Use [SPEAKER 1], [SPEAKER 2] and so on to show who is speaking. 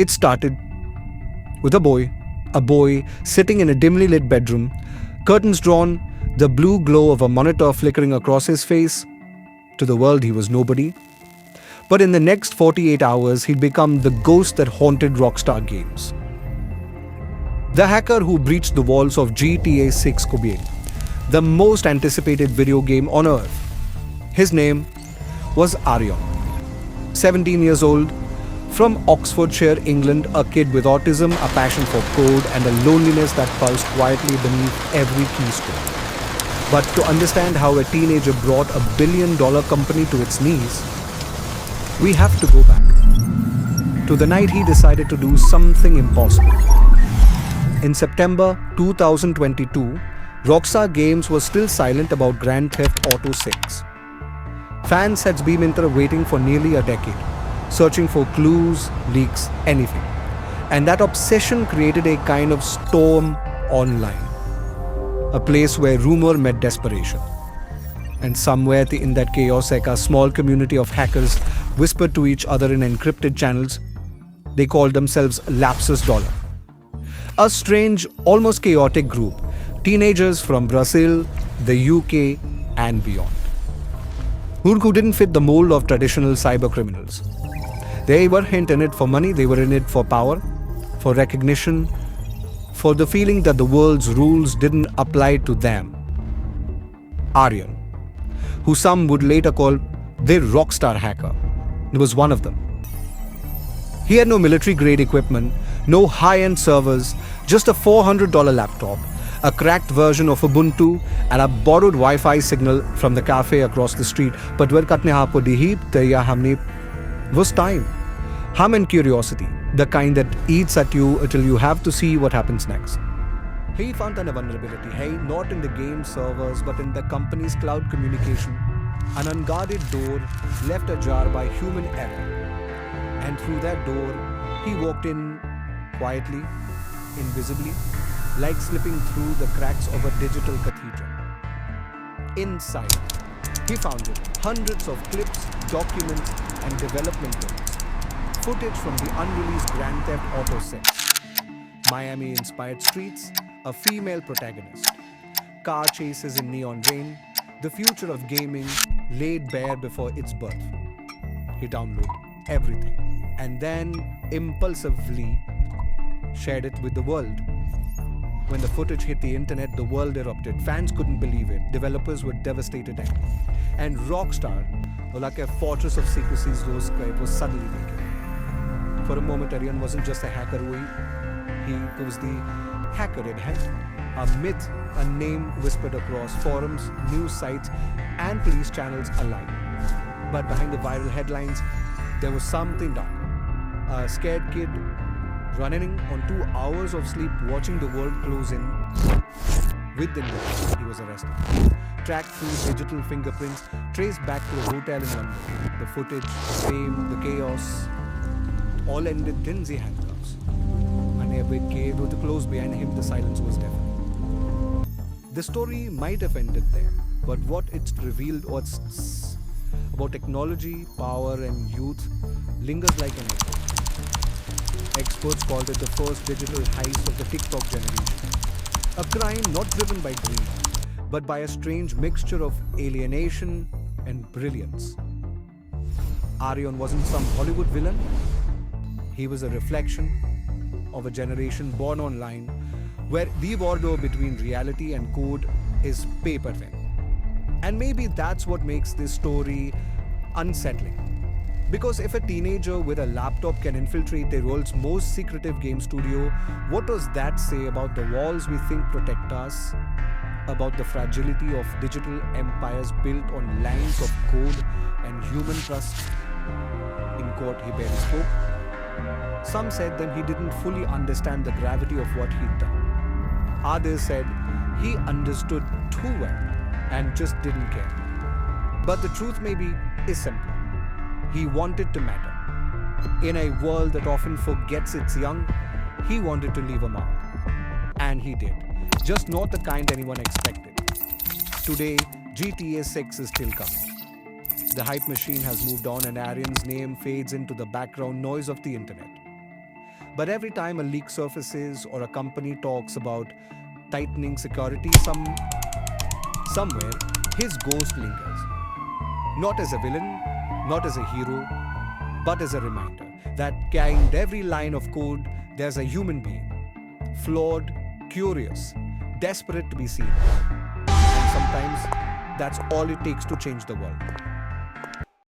[SPEAKER 1] It started with a boy sitting in a dimly lit bedroom, curtains drawn, the blue glow of a monitor flickering across his face. To the world, he was nobody. But in the next 48 hours, he'd become the ghost that haunted Rockstar Games. The hacker who breached the walls of GTA 6 Cobain, the most anticipated video game on earth. His name was Aryan. 17 years old, from Oxfordshire, England, a kid with autism, a passion for code, and a loneliness that pulsed quietly beneath every keystroke. But to understand how a teenager brought a billion-dollar company to its knees, we have to go back to the night he decided to do something impossible. In September 2022, Rockstar Games was still silent about Grand Theft Auto 6. Fans had been waiting for nearly a decade, searching for clues, leaks, anything. And that obsession created a kind of storm online, a place where rumor met desperation. And somewhere in that chaos, like a small community of hackers whispered to each other in encrypted channels. They called themselves Lapsus Dollar. A strange, almost chaotic group, teenagers from Brazil, the UK, and beyond, who didn't fit the mold of traditional cyber criminals. They weren't in it for money, they were in it for power, for recognition, for the feeling that the world's rules didn't apply to them. Aryan, who some would later call the rockstar hacker, was one of them. He had no military-grade equipment, no high-end servers, just a $400 laptop, a cracked version of Ubuntu, and a borrowed Wi-Fi signal from the cafe across the street. But where katne haapo dihip taya hamne was time. Hum and curiosity, the kind that eats at you until you have to see what happens next. He found a vulnerability, not in the game servers, but in the company's cloud communication. An unguarded door left ajar by human error. And through that door, he walked in quietly, invisibly, like slipping through the cracks of a digital cathedral. Inside, he found hundreds of clips, documents, and development notes, footage from the unreleased Grand Theft Auto 6. Miami-inspired streets, a female protagonist, car chases in neon rain, the future of gaming laid bare before its birth. He downloaded everything and then impulsively shared it with the world. When the footage hit the internet, the world erupted. Fans couldn't believe it. Developers were devastated. And Rockstar, like a fortress of secrecies, was suddenly naked. For a moment, Aryan wasn't just a hacker. He was the hacker in head. A myth, a name whispered across forums, news sites, and police channels alike. But behind the viral headlines, there was something dark. A scared kid running on 2 hours of sleep, watching the world close in. Within minutes, he was arrested. Tracked through digital fingerprints, traced back to a hotel in London. The footage, the fame, the chaos, all ended in dingy handcuffs. And a big cave with a close behind him, the silence was deafening. The story might have ended there, but what it revealed was about technology, power, and youth lingers like an echo. Experts called it the first digital heist of the TikTok generation. A crime not driven by greed, but by a strange mixture of alienation and brilliance. Aryan wasn't some Hollywood villain. He was a reflection of a generation born online, where the border between reality and code is paper thin. And maybe that's what makes this story unsettling. Because if a teenager with a laptop can infiltrate the world's most secretive game studio, what does that say about the walls we think protect us? About the fragility of digital empires built on lines of code and human trust? In court, he barely spoke. Some said that he didn't fully understand the gravity of what he'd done. Others said he understood too well and just didn't care. But the truth maybe is simple. He wanted to matter. In a world that often forgets its young, he wanted to leave a mark. And he did. Just not the kind anyone expected. Today, GTA 6 is still coming. The hype machine has moved on and Aryan's name fades into the background noise of the internet. But every time a leak surfaces or a company talks about tightening security somewhere, his ghost lingers. Not as a villain, not as a hero, but as a reminder that behind every line of code, there's a human being. Flawed, curious, desperate to be seen. And sometimes that's all it takes to change the world.